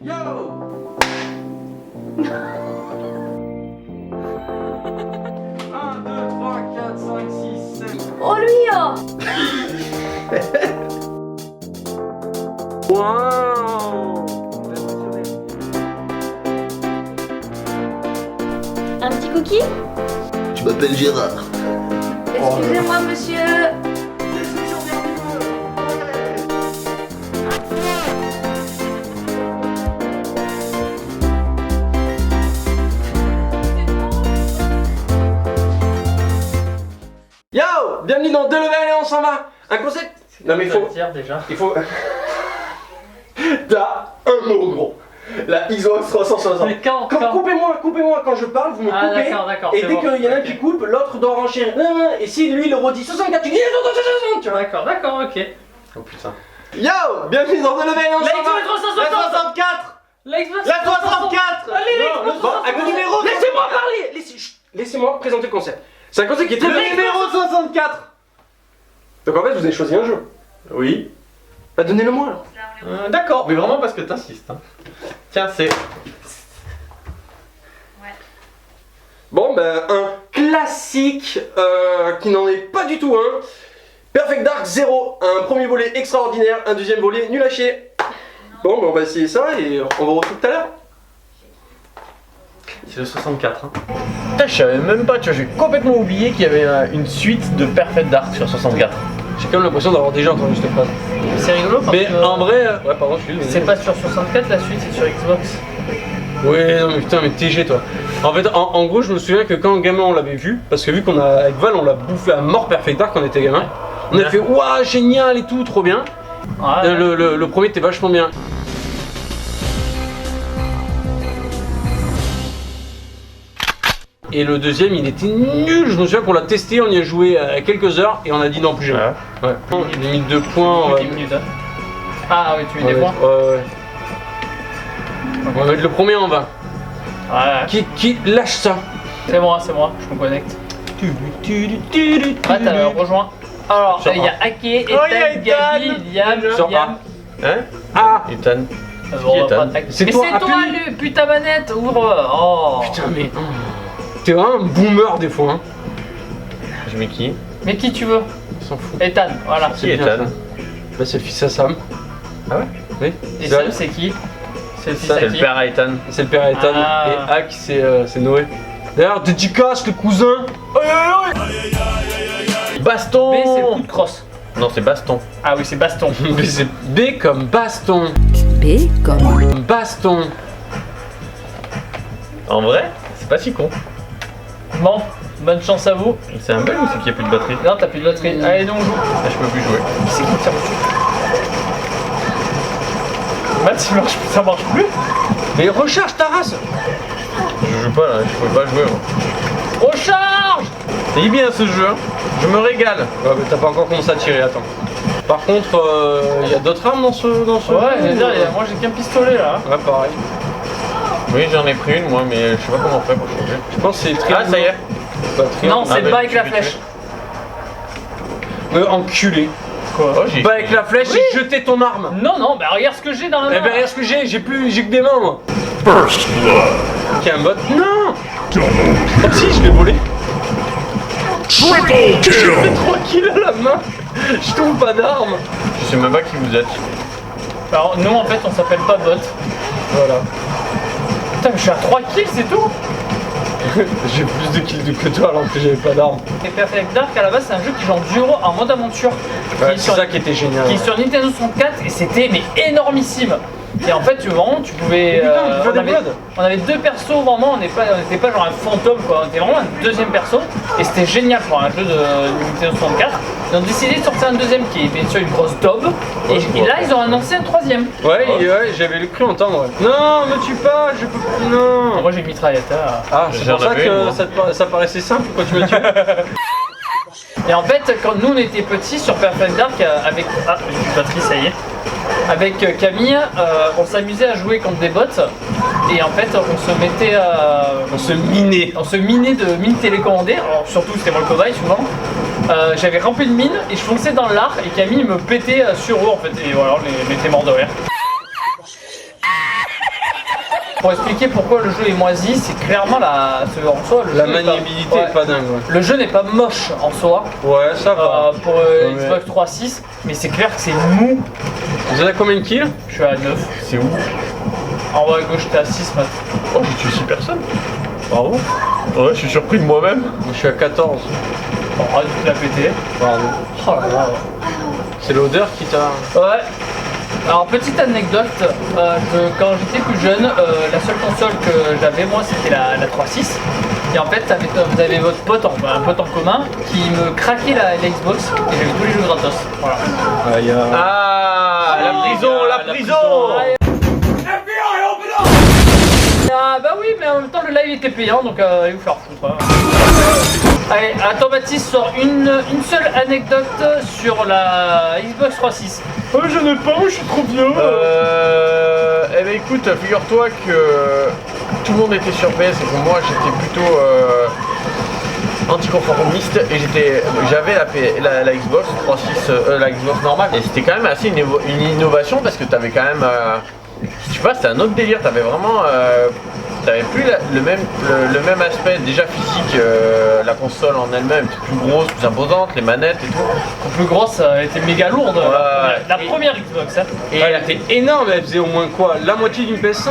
Yo. 1, 2, 3, 4, 5, 6, 7. Oh lui Waouh. Un petit cookie? Tu m'appelles Gérard. Excusez-moi monsieur. Yo. Bienvenue dans 2 levels et on s'en va. Un concept. Non mais il faut... déjà. Il faut... T'as un mot gros. La Xbox 360. Mais quand Coupez-moi quand je parle, vous me Ah coupez. d'accord, Et c'est dès bon. qu'il y en a un Ok. qui coupe, l'autre doit renchérir. Et si lui le redit 64, tu dis 60, tu vois. D'accord, ok. Oh putain. Yo. Bienvenue dans 2 levels et on La s'en va. Xbox 360. 64. La Xbox La 64. Allez, Non, Xbox bon, 360. un numéro. Laissez-moi parler. Laissez-moi présenter le concept. C'est un concept qui est très bien. Numéro 64. Donc en fait, vous avez choisi un jeu. Oui. Bah donnez-le moi alors. D'accord, mais vraiment parce que t'insistes. Hein. Tiens, c'est. Bon, ben un classique qui n'en est pas du tout un. Perfect Dark 0, un premier volet extraordinaire, un deuxième volet nul à chier. Bon, ben on va essayer ça et on va retrouver tout à l'heure. C'est le 64. Hein. Putain, je savais même pas, tu vois, j'ai complètement oublié qu'il y avait une suite de Perfect Dark sur 64. J'ai quand même l'impression d'avoir déjà entendu cette phrase. C'est rigolo parce Mais que en vrai. Ouais, pardon, je suis c'est pas sur 64 la suite, c'est sur Xbox. Ouais, non mais putain, mais TG toi. En fait, en gros, je me souviens que quand gamin on l'avait vu, parce que vu qu'on a avec Val, on l'a bouffé à mort Perfect Dark quand on était gamin. On a Ouais. fait waouh, génial et tout, trop bien. Ah, Le premier était vachement bien. Et le deuxième, il était nul. Je me souviens qu'on l'a testé, on y a joué quelques heures et on a dit non plus jamais. Ouais. Limite de points. Plus 10 minutes, hein. Ah oui, tu mets des points. Ouais. On va mettre le premier en 20. Ouais, Qui lâche ça? c'est moi, je me connecte. Ah, t'as rejoint. Alors, Sur il y a Ake, Ethan, Oh, il y a Ethan. Gabi, Liam, Sur Liam. Hein Ah Ethan. Bon, Ethan. pas de- C'est Mais toi, c'est toi, appuie. lui, putain manette, ouvre. Oh. putain, mais. T'es vraiment un boomer des fois, hein. Je mets qui? Mais qui tu veux? Il s'en fout. Ethan, voilà. Qui bien, Ethan? Là, c'est le fils à Sam. Ah ouais? Oui. Et Ça, Sam, c'est qui? C'est le fils Ça, à C'est le qui? père à Ethan. c'est le père à Ethan. Ah. Et Hack, c'est Noé. D'ailleurs, dédicace, le cousin. Baston. B, c'est coup de crosse. Non, c'est baston. Ah oui, c'est baston. Mais c'est B comme baston. B comme Baston. En vrai, c'est pas si con. Bon, bonne chance à vous. C'est un bug ou c'est qu'il y a plus de batterie? Non, t'as plus de batterie. Allez, donc, joue. Là, je peux plus jouer. Qui c'est qui me tire dessus? Matt, ça marche plus. Mais recharge ta race. Je joue pas là, je peux pas jouer moi. Recharge. Il est bien ce jeu, hein. Je me régale. Ouais, mais t'as pas encore commencé à tirer, attends. Par contre, il y a d'autres armes dans ce jeu. Ouais, je veux dire, moi j'ai qu'un pistolet là. Ouais, pareil. Oui, j'en ai pris une moi, mais je sais pas comment on fait pour changer. Je pense que c'est Ah, triangle. ça y est. Pas triangle. Non, c'est bah, pas avec tu la peux flèche. Enculé. Quoi? Oh, j'ai. Pas avec la flèche, Oui. j'ai jeté ton arme. Non, non, bah regarde ce que j'ai dans la main. Eh ben regarde ce que j'ai que des mains moi. First blood. Qui est un bot? Non. Oh si, je l'ai volé. Triple kill. Je fais 3 kills à la main. Je trouve pas d'armes. Je sais même pas qui vous êtes. Alors, nous en fait, on s'appelle pas bot. Voilà. Putain, mais je suis à 3 kills, c'est tout. J'ai plus de kills que toi alors que j'avais pas d'armes. Et Perfect Dark, à la base, c'est un jeu qui joue en duo en mode aventure. Ouais, Qui est c'est sur- ça qui était génial. qui est sur Nintendo 64 et c'était mais énormissime. Et en fait, vraiment, tu pouvais. Putain, tu fais des blood. on avait deux persos, vraiment, on n'était pas genre un fantôme, quoi. On était vraiment un deuxième perso. Et c'était génial pour un jeu de Nintendo 64. Ils ont décidé de sortir un deuxième qui est bien sûr une grosse daube. Et là, ils ont annoncé un troisième. Ouais, j'avais cru entendre. Ouais. Non, me tue pas, je peux plus. Non. Moi, j'ai une mitraillette. Hein. Ah, c'est J'en pour ça avais que une, moi. ça paraissait simple quand tu me tues. Et en fait, quand nous on était petits sur Perfect Dark avec. Ah, j'ai plus de batterie, ça y est. Avec Camille, on s'amusait à jouer contre des bots. Et en fait, on se mettait On se minait. on se minait de mines télécommandées. Alors, surtout, c'était moi le cobaye souvent. J'avais rempli de mines et je fonçais dans l'art. Et Camille me pétait sur eux en fait. Et voilà, on était morts de rire. pour expliquer pourquoi le jeu est moisi, c'est clairement en soi, le La jeu n'est maniabilité pas- est pas dingue. Ouais, Le jeu n'est pas moche en soi ouais ça va. pour Xbox 360, mais c'est clair que c'est mou. Vous êtes à combien de kills? Je suis à 9. C'est où? En bas à gauche, j'étais à 6 maintenant. Oh, j'ai tué 6 personnes. Bravo. Ouais, je suis surpris de moi-même. Je suis à 14. On aura dû te la péter. Pardon. Oh là là. C'est l'odeur qui t'a. Ouais. Alors petite anecdote, que quand j'étais plus jeune, la seule console que j'avais moi c'était la 3.6. Et en fait vous avez votre pote, un pote en commun qui me craquait la Xbox et j'avais tous les jeux gratos. Voilà. Ah, la prison, la prison. Ah bah oui, mais en même temps le live était payant donc allez vous faire foutre. Hein. Allez, attends Baptiste, sort une seule anecdote sur la Xbox 3.6. Oh, je n'ai pas, je suis trop vieux. Eh ben écoute, figure-toi que tout le monde était sur PS et que moi j'étais plutôt anticonformiste et j'avais la Xbox 3.6, la Xbox normale et c'était quand même assez une innovation parce que t'avais quand même, je sais pas, c'était un autre délire, t'avais vraiment, t'avais plus le même aspect déjà physique, la console en elle-même était plus grosse, plus imposante, les manettes et tout. La plus grosse, elle était méga lourde. La Et- première Xbox. Hein. Et elle était énorme, elle faisait au moins quoi? La moitié d'une PS5.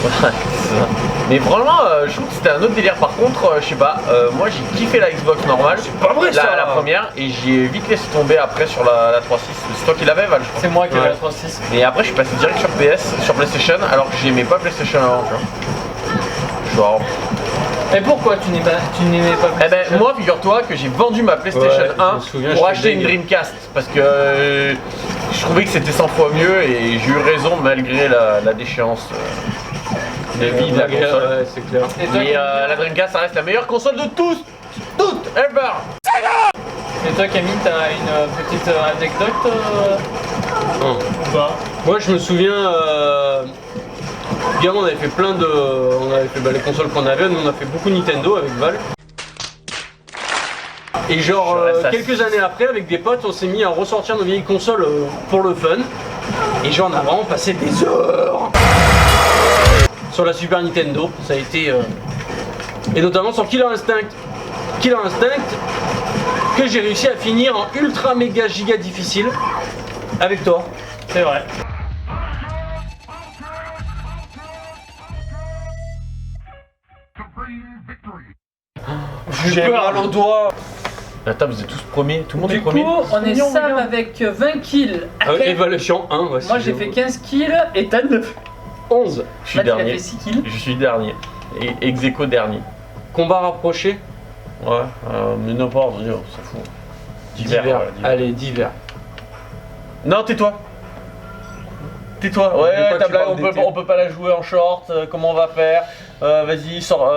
Ouais, c'est ça. Mais franchement, je trouve que c'était un autre délire. Par contre, je sais pas, moi j'ai kiffé la Xbox normale. C'est pas vrai, ça. La première, et j'ai vite laissé tomber après sur la 3.6. C'est toi qui l'avais, Val, je crois. C'est moi qui ai Ouais. la 3.6. Et après, je suis passé direct sur sur PlayStation, alors que j'aimais pas PlayStation avant, tu vois. Genre. Et pourquoi tu n'aimais pas Eh ben, moi, figure-toi que j'ai vendu ma PlayStation Ouais, je 1 me souviens, pour j'étais acheter une deg. Dreamcast. Parce que je trouvais que c'était 100 fois mieux et j'ai eu raison malgré la déchéance de vie de la console. Ouais, c'est clair. Et toi, Mais Camille, la Dreamcast, ça reste la meilleure console de tous! Toutes! Ever! Et toi Camille, t'as une petite anecdote Non. ou pas? Moi je me souviens, gamin on avait fait plein de. On avait fait les consoles qu'on avait, nous on a fait beaucoup Nintendo avec Val. Et genre quelques années après avec des potes on s'est mis à ressortir nos vieilles consoles pour le fun. Et genre on a vraiment passé des heures sur la Super Nintendo, ça a été et notamment sur Killer Instinct. Killer Instinct que j'ai réussi à finir en ultra méga giga difficile avec toi. C'est vrai. J'ai mal au doigt. Attends, vous êtes tous premiers, tout le monde est Du coup, premier. on est Sam avec 20 kills. Évaluation 1, voici. Moi j'ai fait 15 kills et t'as 9. 11. Je suis Là, tu as dernier. fait 6 kills. Je suis dernier. Et ex-aequo dernier. Combat rapproché. Ouais, mais n'importe, je veux dire, c'est fou. Divers. voilà, divers. Allez, divers. Non, tais-toi. Tais-toi. Je veux Ouais, pas ta que tu blague, parles on peut pas la jouer en short. Comment on va faire? Vas-y, sors,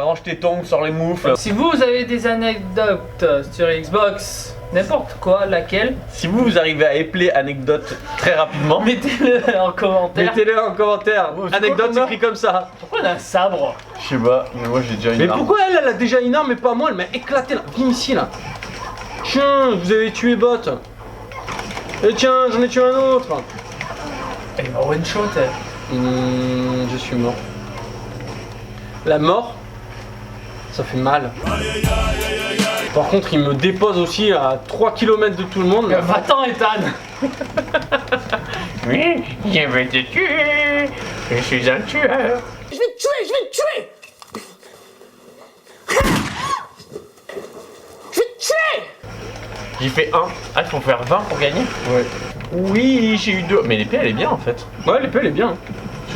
range tes tongs, sors les moufles. Si vous avez des anecdotes sur Xbox, n'importe quoi, laquelle, Si vous arrivez à épeler anecdote très rapidement, mettez-le en commentaire. Mettez-le en commentaire. Oh, c'est Anecdote quoi qu'on a écrit comme ça. Pourquoi on a un sabre? je sais pas, mais moi j'ai déjà une Mais arme. pourquoi elle a déjà une arme mais pas moi? Elle m'a éclaté là. Viens ici là. Tiens, vous avez tué Bot. Et tiens, j'en ai tué un autre. Elle m'a one shot. Je suis mort. La mort, ça fait mal. Par contre, il me dépose aussi à 3 km de tout le monde. là. Va-t'en Ethan. Oui, je vais te tuer. Je suis un tueur. J'ai fait 1. Ah, il faut faire 20 pour gagner? Ouais. Oui, j'ai eu 2. Mais l'épée elle est bien en fait. Ouais, l'épée elle est bien.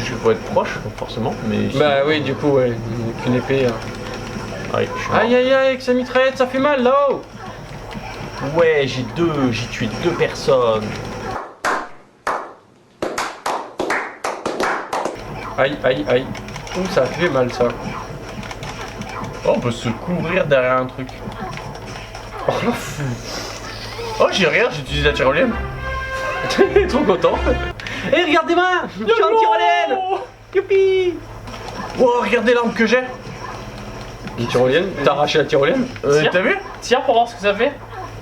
Je faut être proche, forcément. Mais. Bah oui, du coup, ouais. Qu'une épée. Ouais, je suis mort. Aïe aïe aïe, avec sa mitraillette, ça fait mal là-haut. Ouais, j'ai tué 2 personnes. Aïe aïe aïe. Ouh, ça fait mal ça. Oh, on peut se couvrir derrière un truc. Oh, Oh, j'ai rien, j'ai utilisé la tyrolienne. trop content. Eh, regardez-moi, je suis en tyrolienne. Youpi. Oh, regardez l'arme que j'ai. Une tyrolienne? T'as arraché la tyrolienne? Tiens. T'as vu? Tire pour voir ce que ça fait.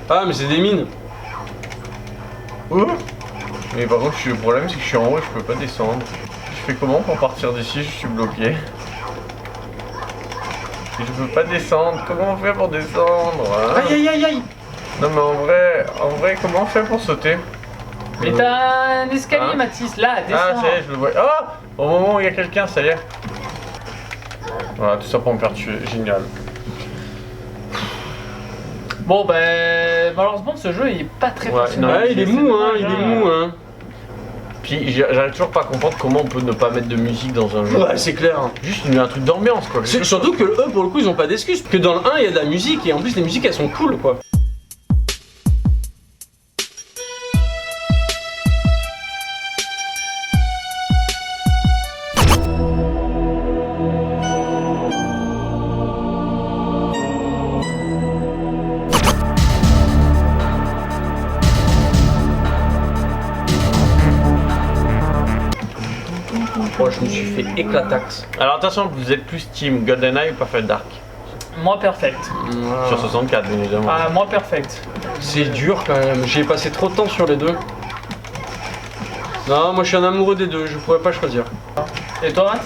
Ah, mais c'est des mines. Oh. Mais par contre, le problème c'est que je suis en haut et je peux pas descendre. Je fais comment pour partir d'ici? Je suis bloqué. Je peux pas descendre. Comment on fait pour descendre hein? Aïe aïe aïe aïe. Non mais en vrai, comment on fait pour sauter? Mais t'as un escalier, Hein Mathis, là, descends. Ah, ça y est, je le vois. Oh! Au moment où il y a quelqu'un, ça y est. Voilà, tout ça pour me faire tuer. Génial. Bon, ben, malheureusement, ce jeu, il est pas très Ouais, passionnant. non, Ouais, il est mou, hein, il est mou, hein. Puis j'arrive toujours pas à comprendre comment on peut ne pas mettre de musique dans un jeu. Ouais, c'est clair. Juste un truc d'ambiance quoi. Surtout que eux, pour le coup, ils ont pas d'excuses. Que dans le 1, il y a de la musique et en plus, les musiques elles sont cool quoi. Oh, je me suis fait éclataxe. Alors attention, vous êtes plus team GoldenEye ou Perfect Dark? Moi, perfect. Sur 64 bien évidemment. Ah, moi, perfect. C'est dur quand même. J'ai passé trop de temps sur les deux. Non, moi je suis un amoureux des deux. Je pourrais pas choisir. Et toi, Matt?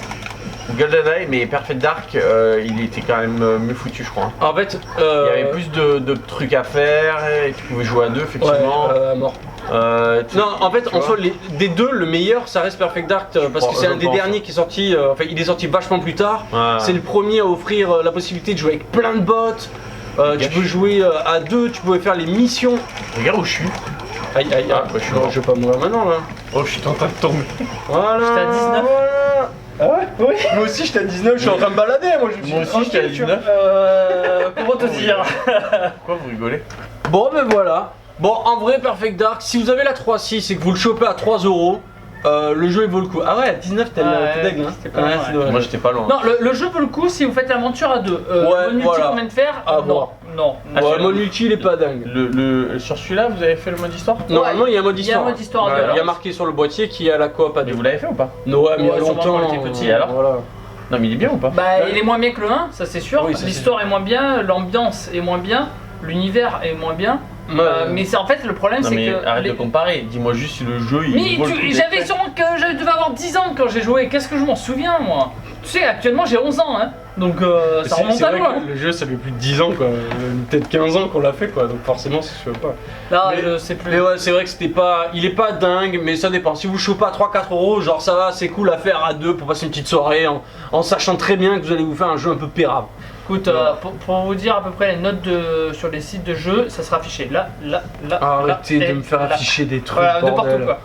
GoldenEye mais Perfect Dark il était quand même mieux foutu je crois. En fait, Il y avait plus de trucs à faire et tu pouvais jouer à deux effectivement. Ouais, mort. Tu- Non, en fait, tu en vois soi, des deux, le meilleur, ça reste Perfect Dark parce que pense- c'est un je des pense. derniers qui est sorti. Enfin, il est sorti vachement plus tard. Ouais. C'est le premier à offrir la possibilité de jouer avec plein de bots. Tu Gâche. peux jouer à deux, tu pouvais faire les missions. Regarde où je suis. Aïe aïe aïe, Ah, bah, je suis non, mort. je vais pas mourir maintenant là. Oh je suis en train de tomber. Voilà. J'étais à 19. Voilà. Ah ouais? Oui. Moi aussi j'étais à 19, je suis en train de balader. Moi, je me suis Moi dit, aussi j'étais à 19. Comment te dire? Pourquoi vous rigolez? Bon ben voilà. Bon en vrai Perfect Dark, si vous avez la 3.6 et que vous le chopez à 3 €, le jeu il vaut le coup. Ah ouais, à 19 t'es Ouais, deg hein. c'était pas mal, c'est ouais. dommage. Moi j'étais pas loin. Non, le jeu vaut le coup si vous faites l'aventure à deux. Ouais, le multi voilà. qu'on vient de faire, À non. voir. Non. Ah, Ouais, c'est mon multi il est pas dingue. Sur celui-là vous avez fait le mode histoire? Normalement il y a un mode Il y a un histoire. mode histoire à Ouais, deux, il y a alors. marqué sur le boîtier qui a la coop à Mais deux. vous l'avez fait ou pas? Ouais, mais il y a Ouais, sûrement longtemps. quand j'étais petit, alors. Voilà. Non mais il est bien ou pas? Bah, Ouais. il est moins bien que le 1, ça c'est sûr. Oui, ça, c'est L'histoire est moins bien, l'ambiance est moins bien, l'univers est moins bien. Ouais. Mais c'est en fait le problème, Non c'est mais que. arrête de comparer, dis-moi juste si le jeu il Mais vaut le coup d'être j'avais fait. sûrement que je devais avoir 10 ans quand j'ai joué. Qu'est-ce que je m'en souviens moi? Tu sais, actuellement j'ai 11 ans, hein. Donc ça C'est- remonte c'est à vrai loin. que le jeu ça fait plus de 10 ans quoi, peut-être 15 ans qu'on l'a fait quoi, donc forcément ça se fait pas. Là, Mais- je sais plus. Mais ouais, c'est vrai que c'était pas. Il est pas dingue, mais ça dépend. Si vous chopez à 3-4 €, genre ça va, c'est cool à faire à deux pour passer une petite soirée en sachant très bien que vous allez vous faire un jeu un peu pérave. Écoute, pour vous dire à peu près les notes sur les sites de jeux, ça sera affiché là, là, là. Arrêtez là, de et me faire là. afficher des trucs. Voilà, de bordel. partout quoi.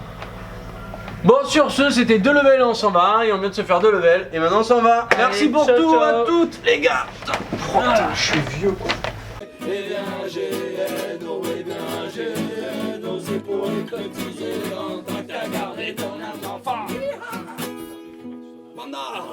Bon, sur ce, c'était 2 levels et on s'en va. Et on vient de se faire 2 levels. Et maintenant on s'en va. Merci pour ciao, tout ciao. à toutes, les gars. Putain, oh, putain, je suis vieux quoi. Mana!